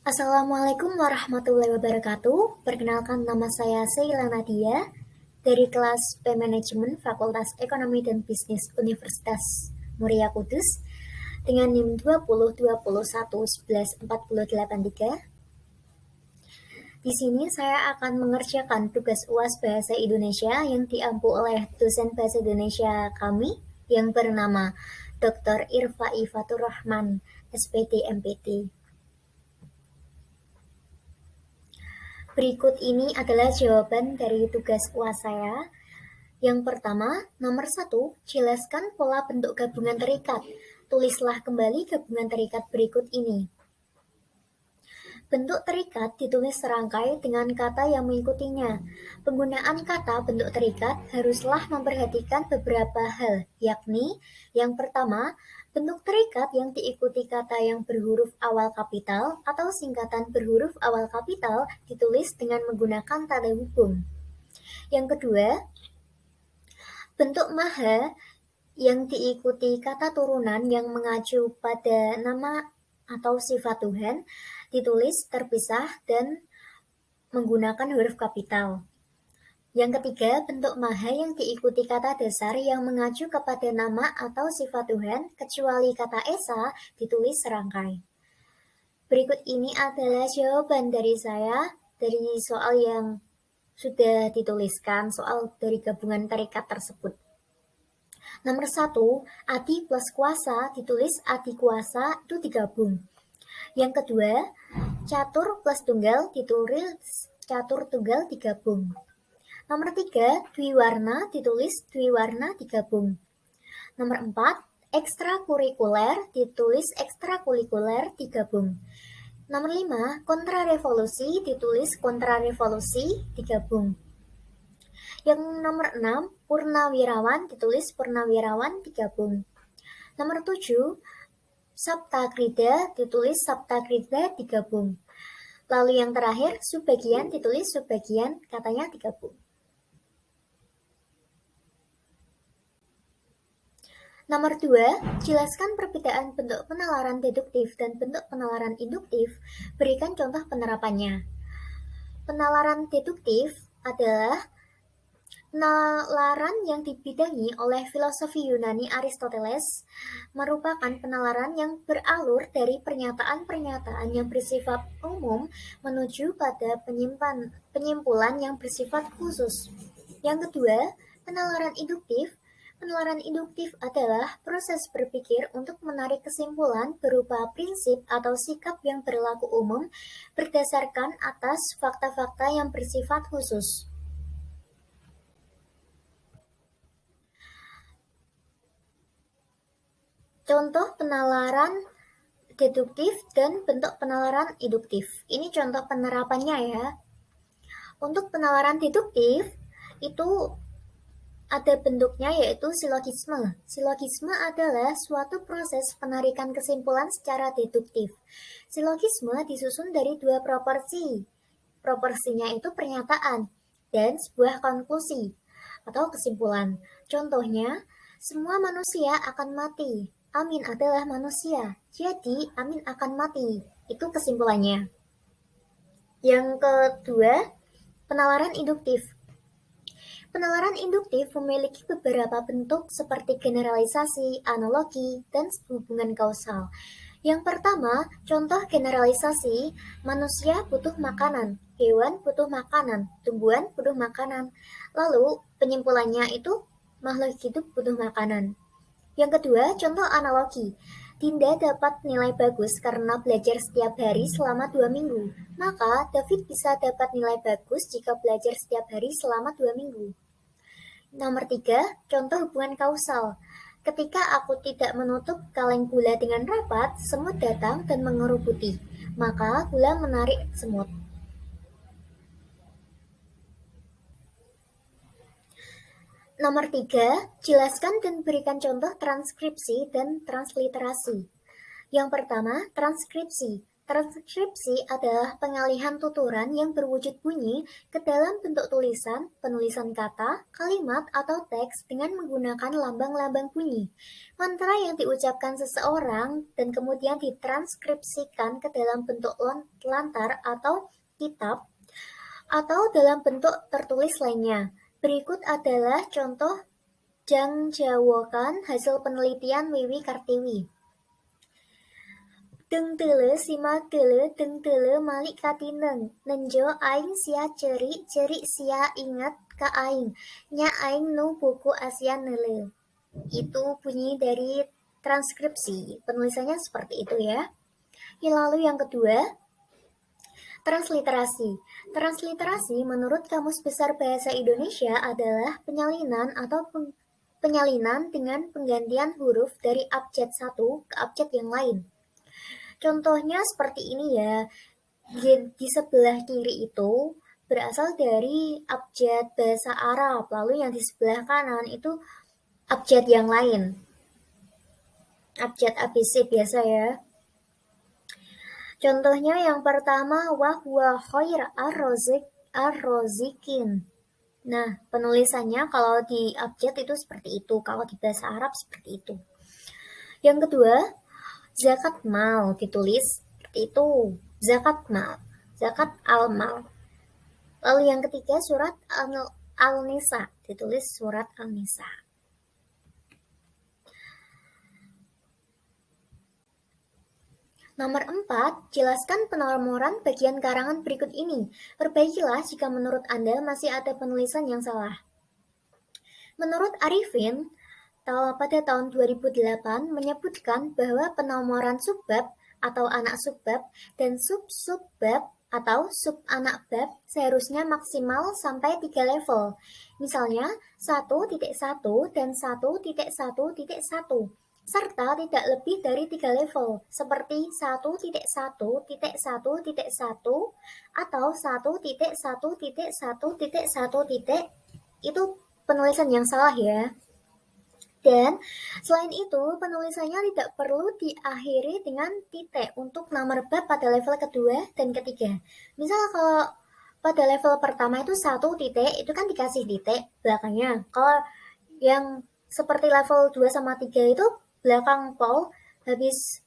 Assalamualaikum warahmatullahi wabarakatuh. Perkenalkan, nama saya Sheila Nadia dari kelas P Manajemen Fakultas Ekonomi dan Bisnis Universitas Muria Kudus dengan NIM 2021114883. Di sini saya akan mengerjakan tugas UAS Bahasa Indonesia yang diampu oleh dosen Bahasa Indonesia kami yang bernama Dr. Irfai Fatur Rahman, SPD MPT. Berikut ini adalah jawaban dari tugas UAS saya. Yang pertama, nomor 1, jelaskan pola bentuk gabungan terikat. Tulislah kembali gabungan terikat berikut ini. Bentuk terikat ditulis serangkai dengan kata yang mengikutinya. Penggunaan kata bentuk terikat haruslah memperhatikan beberapa hal, yakni yang pertama, bentuk terikat yang diikuti kata yang berhuruf awal kapital atau singkatan berhuruf awal kapital ditulis dengan menggunakan tanda hubung. Yang kedua, bentuk maha yang diikuti kata turunan yang mengacu pada nama atau sifat Tuhan ditulis terpisah dan menggunakan huruf kapital. Yang ketiga, bentuk maha yang diikuti kata dasar yang mengacu kepada nama atau sifat Tuhan kecuali kata esa ditulis serangkai. Berikut ini adalah jawaban dari saya dari soal yang sudah dituliskan, soal dari gabungan terikat tersebut. Nomor 1, adi plus kuasa ditulis adi kuasa itu digabung. Yang kedua, catur plus tunggal ditulis catur tunggal digabung. Nomor 3, dwiwarna ditulis dwiwarna digabung. Nomor 4, ekstrakurikuler ditulis ekstrakurikuler digabung. Nomor 5, kontrarevolusi ditulis kontrarevolusi digabung. Yang nomor 6, purnawirawan ditulis purnawirawan digabung. Nomor 7, saptakrida ditulis saptakrida digabung. Lalu yang terakhir, subbagian ditulis subbagian, katanya digabung. Nomor 2, jelaskan perbedaan bentuk penalaran deduktif dan bentuk penalaran induktif. Berikan contoh penerapannya. Penalaran deduktif adalah penalaran yang dibidangi oleh filosofi Yunani Aristoteles, merupakan penalaran yang beralur dari pernyataan-pernyataan yang bersifat umum menuju pada penyimpulan yang bersifat khusus. Yang kedua, penalaran induktif. Penalaran induktif adalah proses berpikir untuk menarik kesimpulan berupa prinsip atau sikap yang berlaku umum berdasarkan atas fakta-fakta yang bersifat khusus. Contoh penalaran deduktif dan bentuk penalaran induktif. Ini contoh penerapannya ya. Untuk penalaran deduktif itu ada bentuknya yaitu silogisme. Silogisme adalah suatu proses penarikan kesimpulan secara deduktif. Silogisme disusun dari dua proporsi. Proporsinya itu pernyataan dan sebuah konklusi atau kesimpulan. Contohnya, semua manusia akan mati. Amin adalah manusia, jadi Amin akan mati. Itu kesimpulannya. Yang kedua, penalaran induktif. Penalaran induktif memiliki beberapa bentuk seperti generalisasi, analogi, dan hubungan kausal. Yang pertama, contoh generalisasi, manusia butuh makanan, hewan butuh makanan, tumbuhan butuh makanan. Lalu penyimpulannya itu makhluk hidup butuh makanan. Yang kedua, contoh analogi. Dinda dapat nilai bagus karena belajar setiap hari selama 2 minggu. Maka David bisa dapat nilai bagus jika belajar setiap hari selama 2 minggu. Nomor 3, contoh hubungan kausal. Ketika aku tidak menutup kaleng gula dengan rapat, semut datang dan mengerubuti. Maka gula menarik semut. Nomor 3, jelaskan dan berikan contoh transkripsi dan transliterasi. Yang pertama, transkripsi. Transkripsi adalah pengalihan tuturan yang berwujud bunyi ke dalam bentuk tulisan, penulisan kata, kalimat, atau teks dengan menggunakan lambang-lambang bunyi. Mantra yang diucapkan seseorang dan kemudian ditranskripsikan ke dalam bentuk lantar atau kitab atau dalam bentuk tertulis lainnya. Berikut adalah contoh jangjawokan hasil penelitian Wiwi Kartiwi. Deung teuleu simak teuleu deung teuleu malik katineng nenjo aing sia ceri sia ingat ka aing nya aing nu buku asian neuleu. Itu bunyi dari transkripsi. Penulisannya seperti itu ya. Lalu yang kedua, transliterasi. Transliterasi menurut Kamus Besar Bahasa Indonesia adalah penyalinan atau penyalinan dengan penggantian huruf dari abjad satu ke abjad yang lain. Contohnya seperti ini ya. Di sebelah kiri itu berasal dari abjad bahasa Arab, lalu yang di sebelah kanan itu abjad yang lain. Abjad ABC biasa ya. Contohnya yang pertama wahwa khair ar-rozikin. Nah, penulisannya kalau di abjad itu seperti itu, kalau di bahasa Arab seperti itu. Yang kedua, zakat mal ditulis seperti itu, zakat mal, zakat al-mal. Lalu yang ketiga, surat al-nisa ditulis surat al-nisa. Nomor 4, jelaskan penomoran bagian karangan berikut ini. Perbaikilah jika menurut Anda masih ada penulisan yang salah. Menurut Arifin, pada tahun 2008 menyebutkan bahwa penomoran subbab atau anak subbab dan sub-subbab atau sub-anak bab seharusnya maksimal sampai 3 level. Misalnya 1.1 dan 1.1.1 serta tidak lebih dari 3 level seperti 1.1.1.1 atau 1.1.1.1. Itu penulisan yang salah ya. Dan selain itu, penulisannya tidak perlu diakhiri dengan titik untuk nomor bab pada level kedua dan ketiga. Misal kalau pada level pertama itu 1 titik, itu kan dikasih titik belakangnya. Kalau yang seperti level 2 sama 3 itu belakang pol habis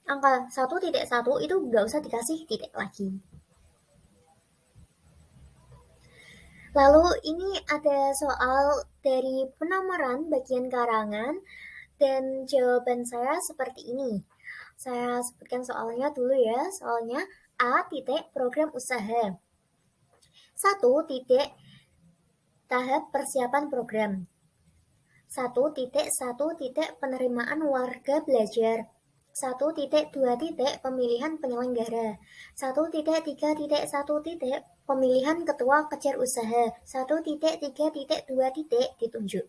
angka 1.1 itu nggak usah dikasih titik lagi. Lalu ini ada soal dari penomoran bagian karangan dan jawaban saya seperti ini. Saya sebutkan soalnya dulu ya. Soalnya A titik program usaha. 1 titik tahap persiapan program. 1.1 titik penerimaan warga belajar. 1.2 titik pemilihan penyelenggara. 1.3.1 titik pemilihan ketua kejar usaha. 1.3.2 titik ditunjuk.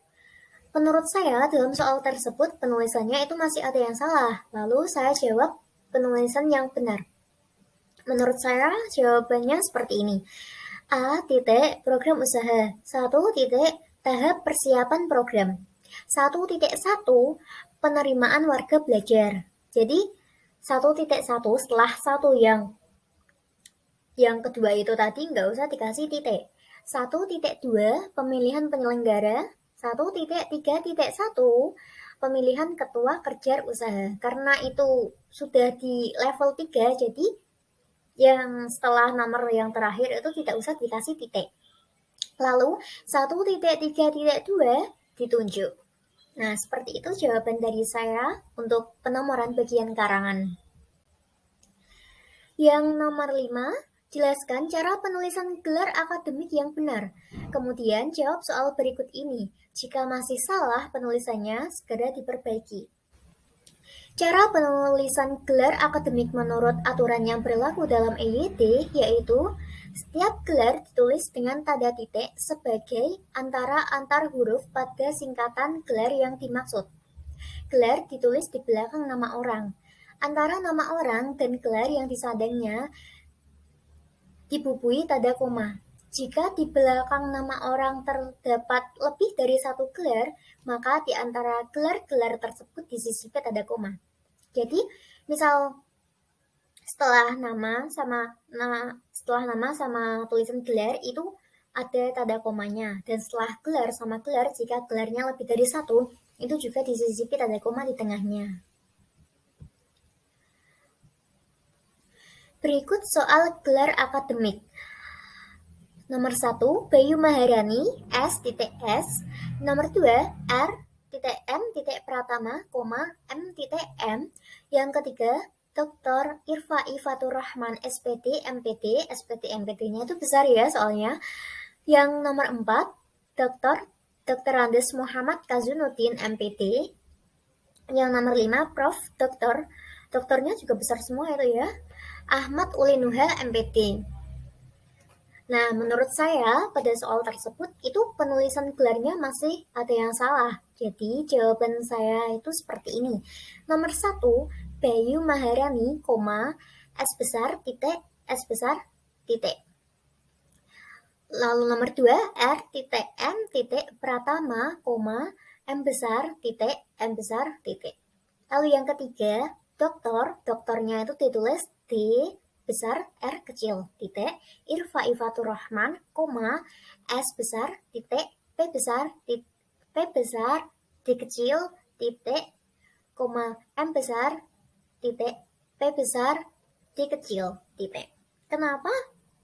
Menurut saya dalam soal tersebut penulisannya itu masih ada yang salah. Lalu saya jawab penulisan yang benar. Menurut saya jawabannya seperti ini. A titik program usaha. 1 titik tahap persiapan program. 1.1 penerimaan warga belajar. Jadi 1.1 setelah 1 yang kedua itu tadi nggak usah dikasih titik. 1.2 pemilihan penyelenggara. 1.3.1 pemilihan ketua kerja usaha. Karena itu sudah di level 3, jadi yang setelah nomor yang terakhir itu tidak usah dikasih titik. Lalu 1.3.2 ditunjuk. Nah, seperti itu jawaban dari saya untuk penomoran bagian karangan. Yang nomor 5, jelaskan cara penulisan gelar akademik yang benar. Kemudian jawab soal berikut ini. Jika masih salah penulisannya, segera diperbaiki. Cara penulisan gelar akademik menurut aturan yang berlaku dalam EYT yaitu setiap gelar ditulis dengan tanda titik sebagai antara antar huruf pada singkatan gelar yang dimaksud. Gelar ditulis di belakang nama orang. Antara nama orang dan gelar yang disandangnya dibubui tanda koma. Jika di belakang nama orang terdapat lebih dari 1 gelar, maka di antara gelar-gelar tersebut disisipkan tanda koma. Jadi, Misal setelah nama sama tulisan gelar itu ada tanda komanya, dan setelah gelar sama gelar, jika gelarnya lebih dari satu, itu juga disisipi tanda koma di tengahnya. Berikut soal gelar akademik. Nomor 1, Bayu Maharani, S.S. Nomor 2, R.M. Pratama, M.M. Yang ketiga, Dr. Irfai Fatur Rahman, SPD, MPD. SPD, MPD-nya itu besar ya soalnya. Yang nomor 4, Dr. Andes Muhammad Kazunuddin, MPD. Yang nomor 5, Prof. Doktornya juga besar semua itu ya. Ahmad Ulinuha, MPD. Nah, menurut saya pada soal tersebut itu penulisan gelarnya masih ada yang salah. Jadi jawaban saya itu seperti ini. Nomor 1, Bayu Maharani, S besar, titik, S besar, titik. Lalu nomor 2, R.M. Pratama, M besar, titik, M besar, titik. Lalu yang ketiga, doktornya itu ditulis D besar, R kecil, titik, Irfai Fatur Rahman, S besar, titik, P besar, D kecil, titik, M besar, titik, P besar, D kecil, titik. Kenapa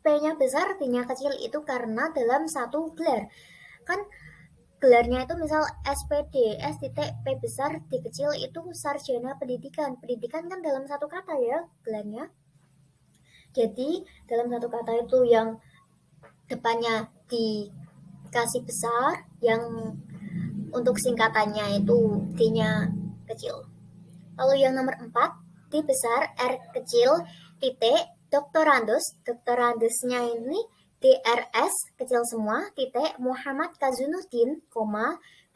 P-nya besar, D-nya kecil? Itu karena dalam satu gelar. Kan gelarnya itu misal SPD, S titik P besar, D kecil, itu sarjana pendidikan. Pendidikan kan dalam satu kata ya gelarnya. Jadi dalam satu kata itu yang depannya dikasih besar, yang untuk singkatannya itu D-nya kecil. Lalu yang nomor 4, D besar, R kecil, titik, doktorandusnya ini DRS kecil semua, titik, Muhammad Kazunuddin,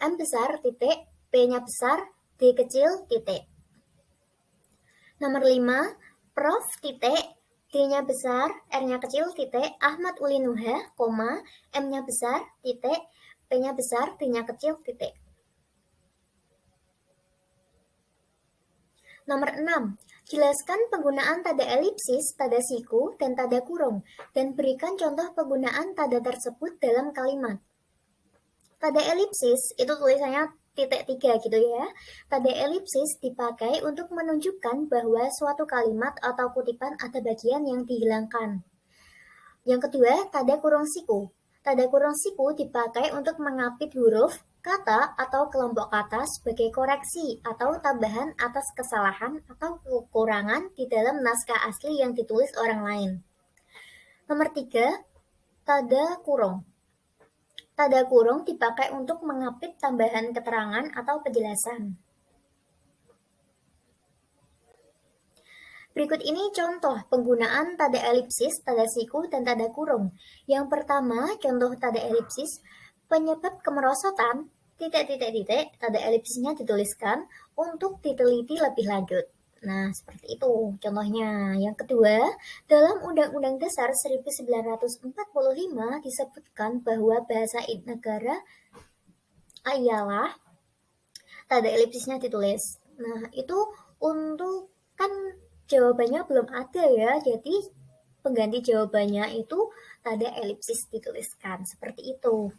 M besar, titik, P-nya besar, D kecil, titik. Nomor 5, Prof. titik, D-nya besar, R-nya kecil, titik, Ahmad Ulinuha, M-nya besar, titik, P-nya besar, D-nya kecil, titik. Nomor 6, jelaskan penggunaan tanda elipsis, tanda siku, dan tanda kurung, dan berikan contoh penggunaan tanda tersebut dalam kalimat. Tanda elipsis itu tulisannya titik 3 gitu ya. Tanda elipsis dipakai untuk menunjukkan bahwa suatu kalimat atau kutipan ada bagian yang dihilangkan. Yang kedua, tanda kurung siku. Tanda kurung siku dipakai untuk mengapit huruf, kata, atau kelompok kata sebagai koreksi atau tambahan atas kesalahan atau kekurangan di dalam naskah asli yang ditulis orang lain. Nomor 3, tanda kurung. Tanda kurung dipakai untuk mengapit tambahan keterangan atau penjelasan. Berikut ini contoh penggunaan tanda elipsis, tanda siku, dan tanda kurung. Yang pertama, contoh tanda elipsis, penyebab kemerosotan, tanda elipsisnya dituliskan untuk diteliti lebih lanjut. Nah, seperti itu contohnya. Yang kedua, dalam Undang-Undang Dasar 1945 disebutkan bahwa bahasa negara ialah, tanda elipsisnya ditulis. Nah, itu untuk kan jawabannya belum ada ya, jadi pengganti jawabannya itu tanda elipsis dituliskan, seperti itu.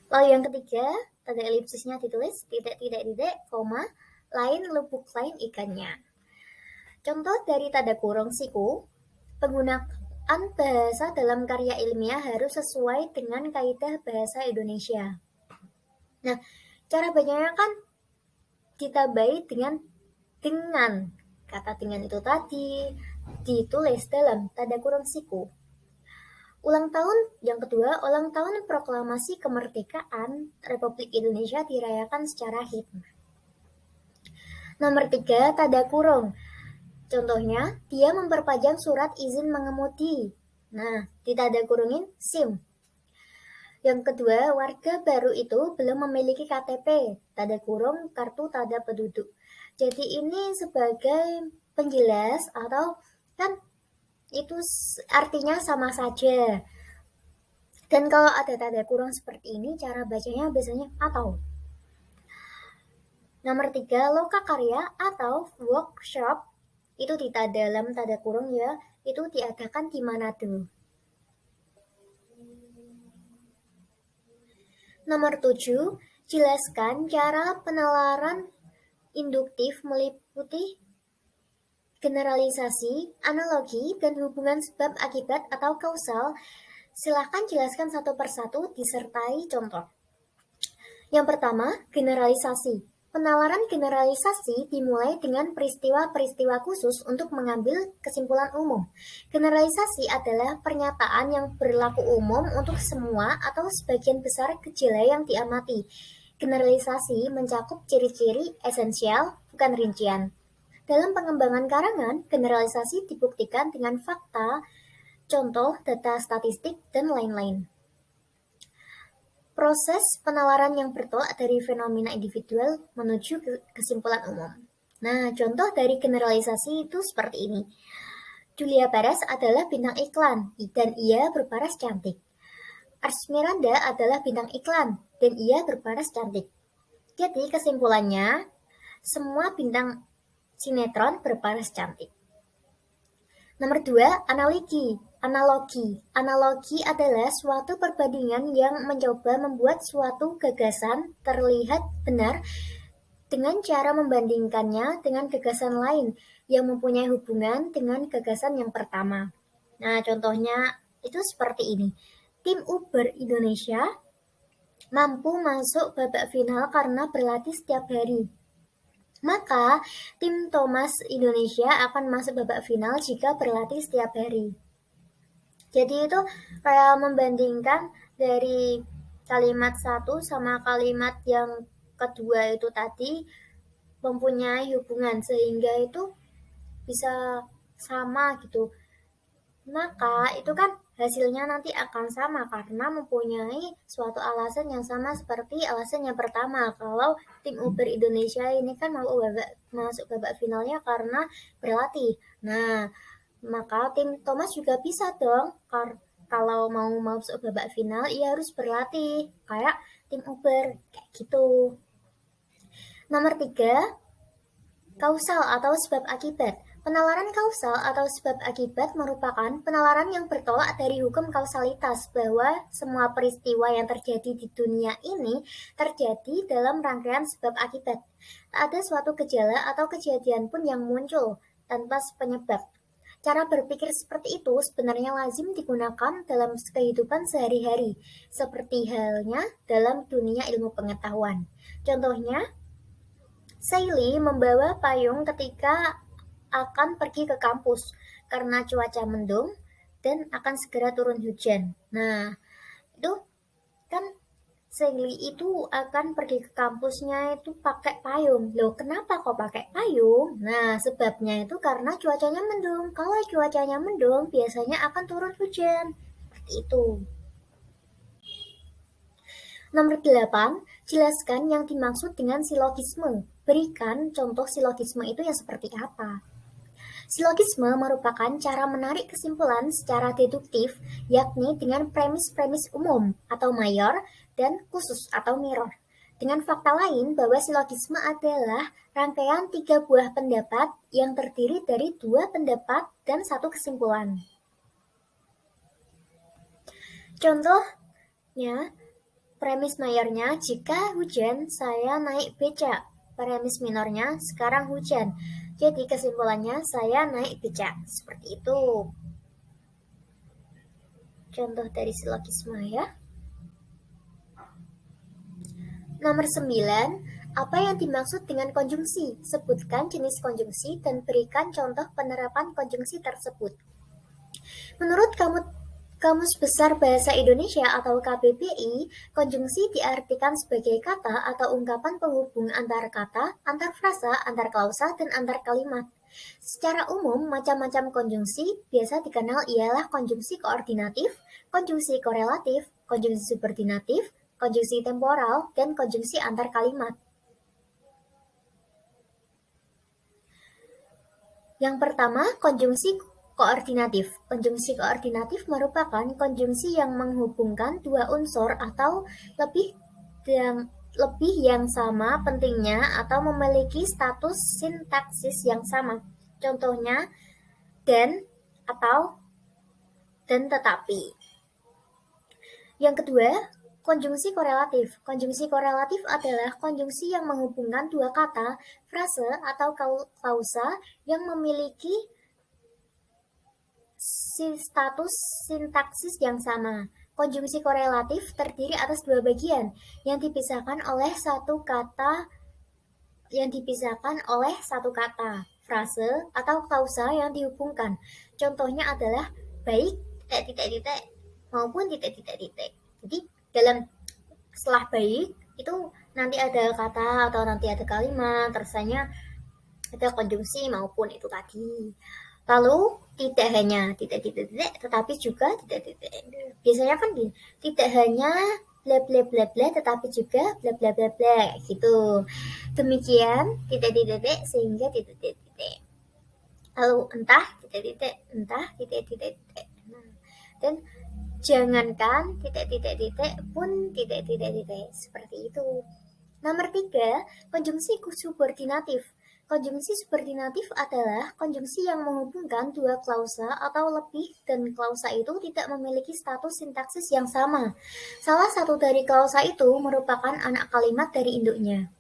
Lalu yang ketiga, tanda elipsisnya ditulis titik, koma, lain lubuk lain ikannya. Contoh dari tanda kurung siku, penggunaan bahasa dalam karya ilmiah harus sesuai dengan kaidah bahasa Indonesia. Nah, cara bacanya kan ditambahi dengan kata dengan itu tadi ditulis dalam tanda kurung siku. Ulang tahun yang kedua, ulang tahun proklamasi kemerdekaan Republik Indonesia dirayakan secara hikmat. Nomor 3, tanda kurung. Contohnya, dia memperpanjang surat izin mengemudi. Nah, ditanda kurungin SIM. Yang kedua, warga baru itu belum memiliki KTP, tanda kurung kartu tanda penduduk. Jadi ini sebagai penjelas atau kan itu artinya sama saja. Dan kalau ada tanda kurung seperti ini, cara bacanya biasanya atau. Nomor 3, lokakarya atau workshop Itu tidak dalam tanda kurung ya, itu diadakan di Manado. Nomor 7, jelaskan cara penalaran induktif meliputi generalisasi, analogi, dan hubungan sebab akibat atau kausal. Silahkan jelaskan satu persatu disertai contoh. Yang pertama, generalisasi. Penalaran generalisasi dimulai dengan peristiwa-peristiwa khusus untuk mengambil kesimpulan umum. Generalisasi adalah pernyataan yang berlaku umum untuk semua atau sebagian besar gejala yang diamati. Generalisasi mencakup ciri-ciri esensial, bukan rincian. Dalam pengembangan karangan, generalisasi dibuktikan dengan fakta, contoh, data statistik, dan lain-lain. Proses penalaran yang bertolak dari fenomena individual menuju ke kesimpulan umum. Nah, contoh dari generalisasi itu seperti ini. Julia Perez adalah bintang iklan dan ia berparas cantik. Esmeralda adalah bintang iklan dan ia berparas cantik. Jadi kesimpulannya, semua bintang sinetron berparas cantik. Nomor 2, analogi. Analogi adalah suatu perbandingan yang mencoba membuat suatu gagasan terlihat benar dengan cara membandingkannya dengan gagasan lain yang mempunyai hubungan dengan gagasan yang pertama. Nah, contohnya itu seperti ini. Tim Uber Indonesia mampu masuk babak final karena berlatih setiap hari. Maka, tim Thomas Indonesia akan masuk babak final jika berlatih setiap hari. Jadi itu kayak membandingkan dari kalimat satu sama kalimat yang kedua itu tadi mempunyai hubungan sehingga itu bisa sama gitu. Maka itu kan hasilnya nanti akan sama karena mempunyai suatu alasan yang sama seperti alasan yang pertama. Kalau tim Uber Indonesia ini kan mau masuk babak finalnya karena berlatih. Nah, maka tim Thomas juga bisa dong kalau mau masuk babak final ia harus berlatih kayak tim Uber kayak gitu. Nomor 3, kausal atau sebab akibat. Penalaran kausal atau sebab akibat merupakan penalaran yang bertolak dari hukum kausalitas bahwa semua peristiwa yang terjadi di dunia ini terjadi dalam rangkaian sebab akibat. Tak ada suatu gejala atau kejadian pun yang muncul tanpa penyebab. Cara berpikir seperti itu sebenarnya lazim digunakan dalam kehidupan sehari-hari, seperti halnya dalam dunia ilmu pengetahuan. Contohnya, Sally membawa payung ketika akan pergi ke kampus karena cuaca mendung dan akan segera turun hujan. Nah, itu kan Sally itu akan pergi ke kampusnya itu pakai payung. Loh, kenapa kok pakai payung? Nah, sebabnya itu karena cuacanya mendung. Kalau cuacanya mendung, biasanya akan turun hujan. Seperti itu. Nomor 8, jelaskan yang dimaksud dengan silogisme. Berikan contoh silogisme itu yang seperti apa. Silogisme merupakan cara menarik kesimpulan secara deduktif, yakni dengan premis-premis umum atau mayor dan khusus atau mirror. Dengan fakta lain bahwa silogisme adalah rangkaian 3 buah pendapat yang terdiri dari 2 pendapat dan 1 kesimpulan. Contohnya, premis mayornya, jika hujan saya naik becak. Premis minornya, sekarang hujan. Jadi kesimpulannya saya naik becak. Seperti itu. Contoh dari silogisme ya. Nomor 9, apa yang dimaksud dengan konjungsi? Sebutkan jenis konjungsi dan berikan contoh penerapan konjungsi tersebut. Menurut Kamus Besar Bahasa Indonesia atau KBBI, konjungsi diartikan sebagai kata atau ungkapan penghubung antar kata, antar frasa, antar klausa, dan antar kalimat. Secara umum, macam-macam konjungsi biasa dikenal ialah konjungsi koordinatif, konjungsi korelatif, konjungsi subordinatif, konjungsi temporal, dan konjungsi antar kalimat. Yang pertama, konjungsi koordinatif. Konjungsi koordinatif merupakan konjungsi yang menghubungkan dua unsur atau lebih yang sama pentingnya atau memiliki status sintaksis yang sama. Contohnya dan, atau, dan tetapi. Yang kedua, konjungsi korelatif. Konjungsi korelatif adalah konjungsi yang menghubungkan dua kata, frase, atau klausa yang memiliki status sintaksis yang sama. Konjungsi korelatif terdiri atas dua bagian yang dipisahkan oleh satu kata frase atau klausa yang dihubungkan. Contohnya adalah baik titik-titik maupun titik-titik. Jadi dalam setelah baik itu nanti ada kata atau nanti ada kalimat, terusannya ada konjungsi maupun itu tadi. Lalu tidak hanya titik-titik tetapi juga titik-titik. Biasanya kan tidak hanya bla bla bla bla tetapi juga bla bla bla bla gitu. Demikian titik-titik sehingga titik-titik. Lalu entah titik-titik, entah titik-titik. Nah, dan jangankan titik-titik pun titik-titik seperti itu. Nomor 3, konjungsi subordinatif. Konjungsi subordinatif adalah konjungsi yang menghubungkan dua klausa atau lebih dan klausa itu tidak memiliki status sintaksis yang sama. Salah satu dari klausa itu merupakan anak kalimat dari induknya.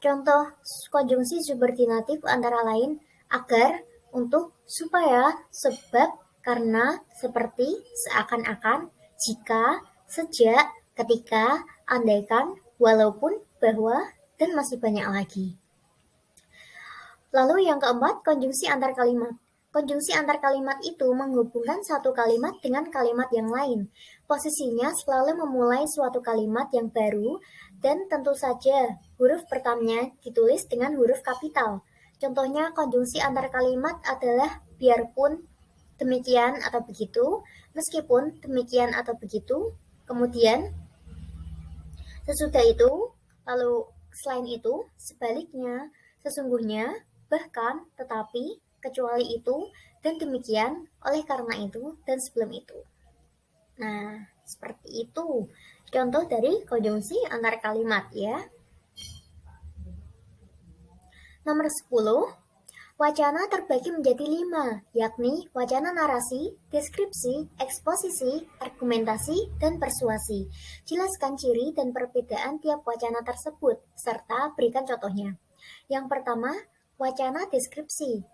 Contoh konjungsi subordinatif antara lain agar, untuk, supaya, sebab, karena, seperti, seakan-akan, jika, sejak, ketika, andaikan, walaupun, bahwa, dan masih banyak lagi. Lalu yang keempat, konjungsi antar kalimat. Konjungsi antar kalimat itu menghubungkan satu kalimat dengan kalimat yang lain. Posisinya selalu memulai suatu kalimat yang baru dan tentu saja huruf pertamanya ditulis dengan huruf kapital. Contohnya konjungsi antar kalimat adalah biarpun demikian atau begitu, meskipun demikian atau begitu, kemudian sesudah itu, lalu selain itu, sebaliknya, sesungguhnya, bahkan, tetapi, kecuali itu, dan demikian, oleh karena itu, dan sebelum itu. Nah, seperti itu. Contoh dari konjungsi antar kalimat ya. Nomor 10, wacana terbagi menjadi 5, yakni wacana narasi, deskripsi, eksposisi, argumentasi, dan persuasi. Jelaskan ciri dan perbedaan tiap wacana tersebut, serta berikan contohnya. Yang pertama, wacana deskripsi.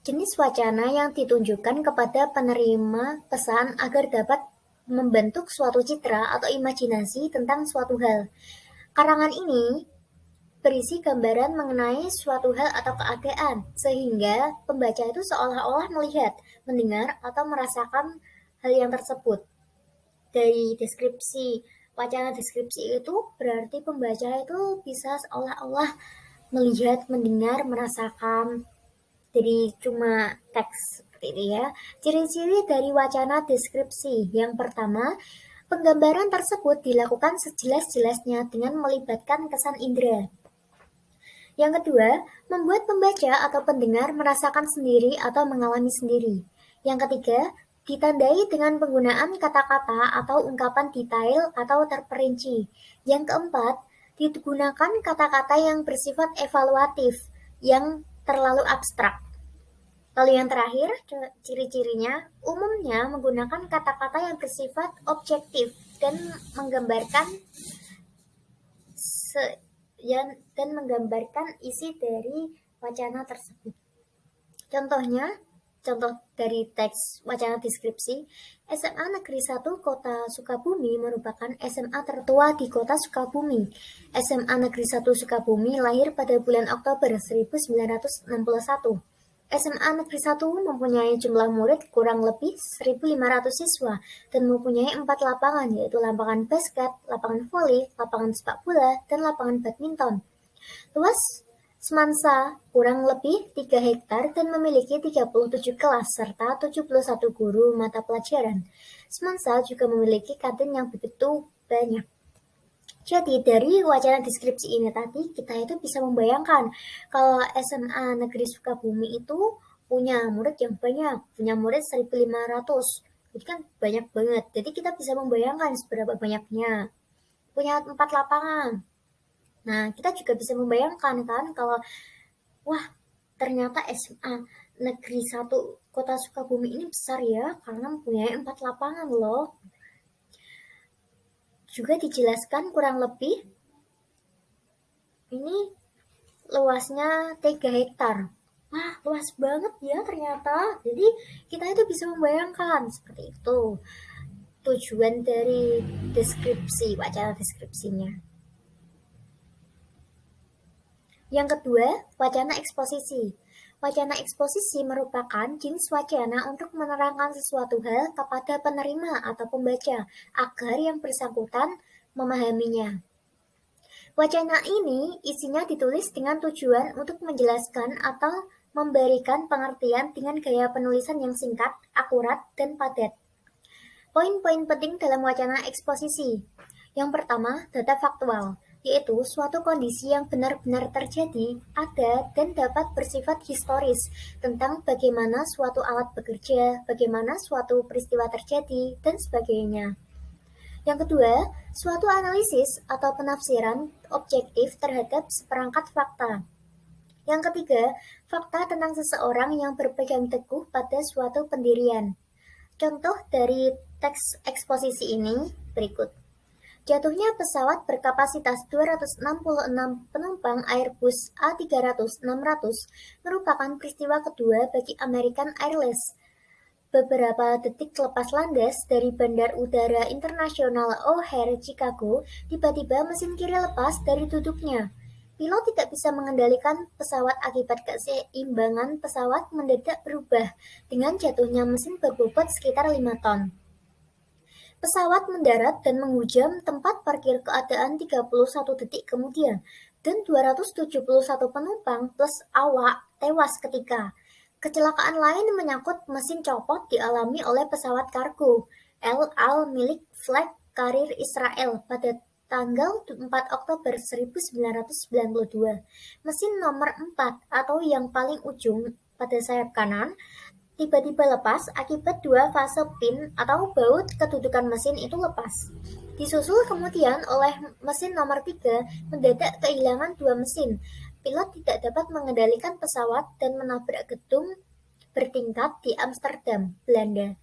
Jenis wacana yang ditunjukkan kepada penerima pesan agar dapat membentuk suatu citra atau imajinasi tentang suatu hal. Karangan ini berisi gambaran mengenai suatu hal atau keadaan, sehingga pembaca itu seolah-olah melihat, mendengar, atau merasakan hal yang tersebut. Dari deskripsi, wacana deskripsi itu berarti pembaca itu bisa seolah-olah melihat, mendengar, merasakan dari cuma teks seperti ini ya. Ciri-ciri dari wacana deskripsi. Yang pertama, penggambaran tersebut dilakukan sejelas-jelasnya dengan melibatkan kesan indera. Yang kedua, membuat pembaca atau pendengar merasakan sendiri atau mengalami sendiri. Yang ketiga, ditandai dengan penggunaan kata-kata atau ungkapan detail atau terperinci. Yang keempat, digunakan kata-kata yang bersifat evaluatif, yang terlalu abstrak. Lalu yang terakhir, ciri-cirinya umumnya menggunakan kata-kata yang bersifat objektif dan menggambarkan dan menggambarkan isi dari wacana tersebut. Contoh dari teks wacana deskripsi, SMA Negeri 1 Kota Sukabumi merupakan SMA tertua di Kota Sukabumi. SMA Negeri 1 Sukabumi lahir pada bulan Oktober 1961. SMA Negeri 1 mempunyai jumlah murid kurang lebih 1.500 siswa dan mempunyai 4 lapangan, yaitu lapangan basket, lapangan voli, lapangan sepak bola, dan lapangan badminton. Luas semansa kurang lebih 3 hektar dan memiliki 37 kelas serta 71 guru mata pelajaran. Semansa juga memiliki kantin yang begitu banyak. Jadi dari wacana deskripsi ini tadi kita itu bisa membayangkan kalau SMA Negeri Sukabumi itu punya murid yang banyak, punya murid 1.500. Jadi kan banyak banget. Jadi kita bisa membayangkan seberapa banyaknya. Punya 4 lapangan. Nah, kita juga bisa membayangkan kan kalau wah, ternyata SMA negeri satu kota Sukabumi ini besar ya, karena mempunyai 4 lapangan loh. Juga dijelaskan kurang lebih ini luasnya 3 hektar. Wah, luas banget ya ternyata. Jadi kita itu bisa membayangkan seperti itu tujuan dari deskripsi, wacana deskripsinya. Yang kedua, wacana eksposisi. Wacana eksposisi merupakan jenis wacana untuk menerangkan sesuatu hal kepada penerima atau pembaca agar yang bersangkutan memahaminya. Wacana ini isinya ditulis dengan tujuan untuk menjelaskan atau memberikan pengertian dengan gaya penulisan yang singkat, akurat, dan padat. Poin-poin penting dalam wacana eksposisi. Yang pertama, data faktual, yaitu suatu kondisi yang benar-benar terjadi, ada, dan dapat bersifat historis tentang bagaimana suatu alat bekerja, bagaimana suatu peristiwa terjadi, dan sebagainya. Yang kedua, suatu analisis atau penafsiran objektif terhadap seperangkat fakta. Yang ketiga, fakta tentang seseorang yang berpegang teguh pada suatu pendirian. Contoh dari teks eksposisi ini berikut. Jatuhnya pesawat berkapasitas 266 penumpang Airbus A300-600 merupakan peristiwa kedua bagi American Airlines. Beberapa detik lepas landas dari Bandar Udara Internasional O'Hare, Chicago, tiba-tiba mesin kiri lepas dari duduknya. Pilot tidak bisa mengendalikan pesawat akibat keseimbangan pesawat mendadak berubah dengan jatuhnya mesin berbobot sekitar 5 ton. Pesawat mendarat dan menghujam tempat parkir keadaan 31 detik kemudian, dan 271 penumpang plus awak tewas ketika. Kecelakaan lain menyangkut mesin copot dialami oleh pesawat kargo El Al milik Flag Carrier Israel pada tanggal 4 Oktober 1992. Mesin nomor 4 atau yang paling ujung pada sayap kanan tiba-tiba lepas akibat dua fase pin atau baut kedudukan mesin itu lepas. Disusul kemudian oleh mesin nomor 3 mendadak kehilangan dua mesin. Pilot tidak dapat mengendalikan pesawat dan menabrak gedung bertingkat di Amsterdam, Belanda.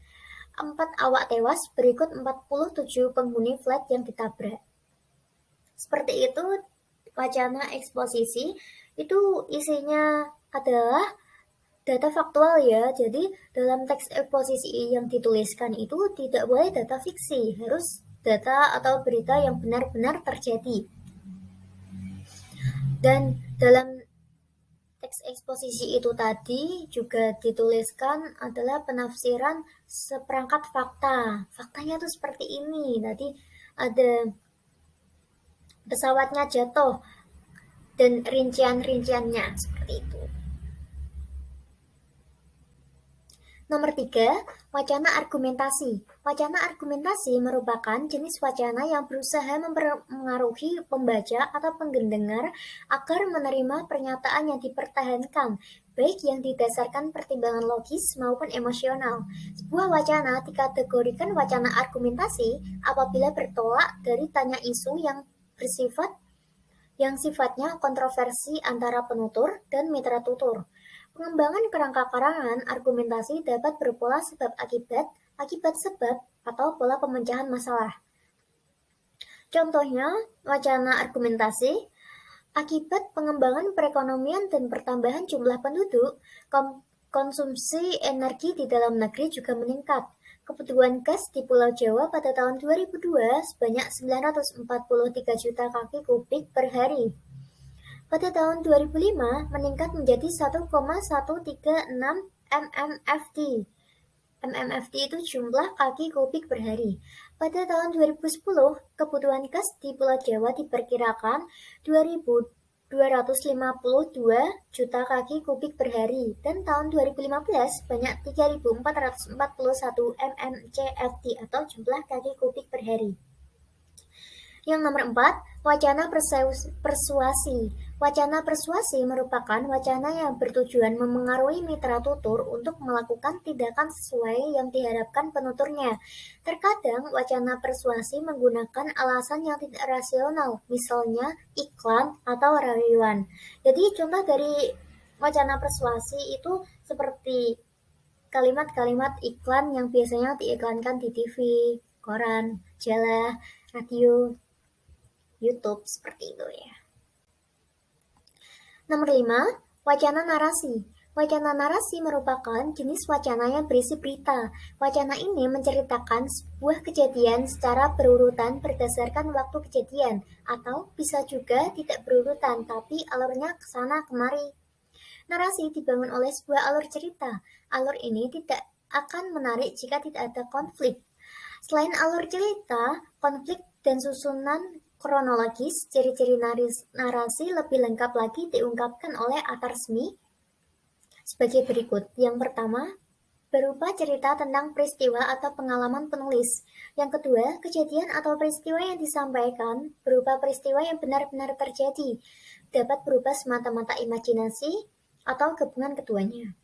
4 awak tewas, berikut 47 penghuni flight yang ditabrak. Seperti itu wacana eksposisi, itu isinya adalah data faktual ya, jadi dalam teks eksposisi yang dituliskan itu tidak boleh data fiksi, harus data atau berita yang benar-benar terjadi. Dan dalam teks eksposisi itu tadi juga dituliskan adalah penafsiran seperangkat fakta. Faktanya itu seperti ini, tadi ada pesawatnya jatuh dan rincian-rinciannya seperti itu. Nomor 3, wacana argumentasi. Wacana argumentasi merupakan jenis wacana yang berusaha mempengaruhi pembaca atau pendengar agar menerima pernyataan yang dipertahankan, baik yang didasarkan pertimbangan logis maupun emosional. Sebuah wacana dikategorikan wacana argumentasi apabila bertolak dari tanya isu yang sifatnya kontroversi antara penutur dan mitra tutur. Pengembangan kerangka karangan argumentasi dapat berpola sebab-akibat, akibat-sebab, atau pola pemecahan masalah. Contohnya, wacana argumentasi, akibat pengembangan perekonomian dan pertambahan jumlah penduduk, konsumsi energi di dalam negeri juga meningkat. Kebutuhan gas di Pulau Jawa pada tahun 2002 sebanyak 943 juta kaki kubik per hari. Pada tahun 2005 meningkat menjadi 1,136 mmfd. mmfd itu jumlah kaki kubik per hari. Pada tahun 2010, kebutuhan gas di Pulau Jawa diperkirakan 2.252 juta kaki kubik per hari, dan tahun 2015 banyak 3.441 mmcfd atau jumlah kaki kubik per hari. Yang nomor 4, wacana persuasi. Wacana persuasi merupakan wacana yang bertujuan memengaruhi mitra tutur untuk melakukan tindakan sesuai yang diharapkan penuturnya. Terkadang wacana persuasi menggunakan alasan yang tidak rasional, misalnya iklan atau rayuan. Jadi contoh dari Wacana persuasi itu seperti kalimat-kalimat iklan yang biasanya diiklankan di TV, koran, majalah, radio, YouTube, seperti itu ya. Nomor 5, wacana narasi. Wacana narasi merupakan jenis wacana yang berisi berita. Wacana ini menceritakan sebuah kejadian secara berurutan berdasarkan waktu kejadian, atau bisa juga tidak berurutan, tapi alurnya ke sana kemari. Narasi dibangun oleh sebuah alur cerita. Alur ini tidak akan menarik jika tidak ada konflik. Selain alur cerita, konflik dan susunan kronologis, ciri-ciri narasi lebih lengkap lagi diungkapkan oleh Atarsmi sebagai berikut. Yang pertama, berupa cerita tentang peristiwa atau pengalaman penulis. Yang kedua, kejadian atau peristiwa yang disampaikan berupa peristiwa yang benar-benar terjadi, dapat berupa semata-mata imajinasi atau gabungan keduanya.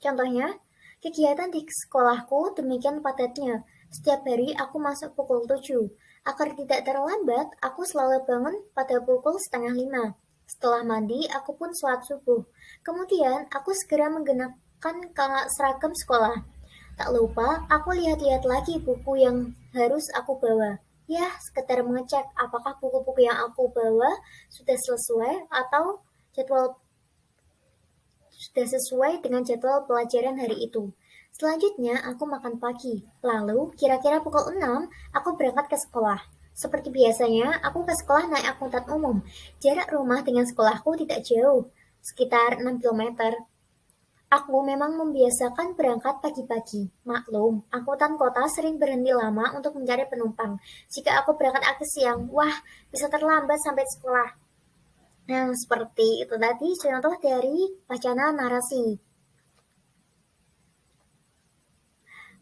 Contohnya, kegiatan di sekolahku demikian padatnya. Setiap hari aku masuk pukul 7. Agar tidak terlambat, aku selalu bangun pada pukul setengah 5. Setelah mandi, aku pun sholat subuh. Kemudian, aku segera menggunakan seragam sekolah. Tak lupa, aku lihat-lihat lagi buku yang harus aku bawa. Ya, sekedar mengecek apakah buku-buku yang aku bawa sudah sesuai dengan jadwal pelajaran hari itu. Selanjutnya, aku makan pagi. Lalu, kira-kira pukul 6, aku berangkat ke sekolah. Seperti biasanya, aku ke sekolah naik angkutan umum. Jarak rumah dengan sekolahku tidak jauh, sekitar 6 kilometer. Aku memang membiasakan berangkat pagi-pagi. Maklum, angkutan kota sering berhenti lama untuk mencari penumpang. Jika aku berangkat agak siang, wah, bisa terlambat sampai sekolah. Nah, seperti itu tadi contoh dari wacana narasi.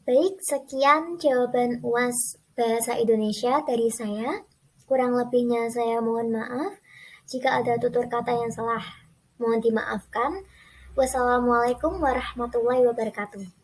Baik, sekian jawaban UAS Bahasa Indonesia dari saya. Kurang lebihnya saya mohon maaf. Jika ada tutur kata yang salah, mohon dimaafkan. Wassalamualaikum warahmatullahi wabarakatuh.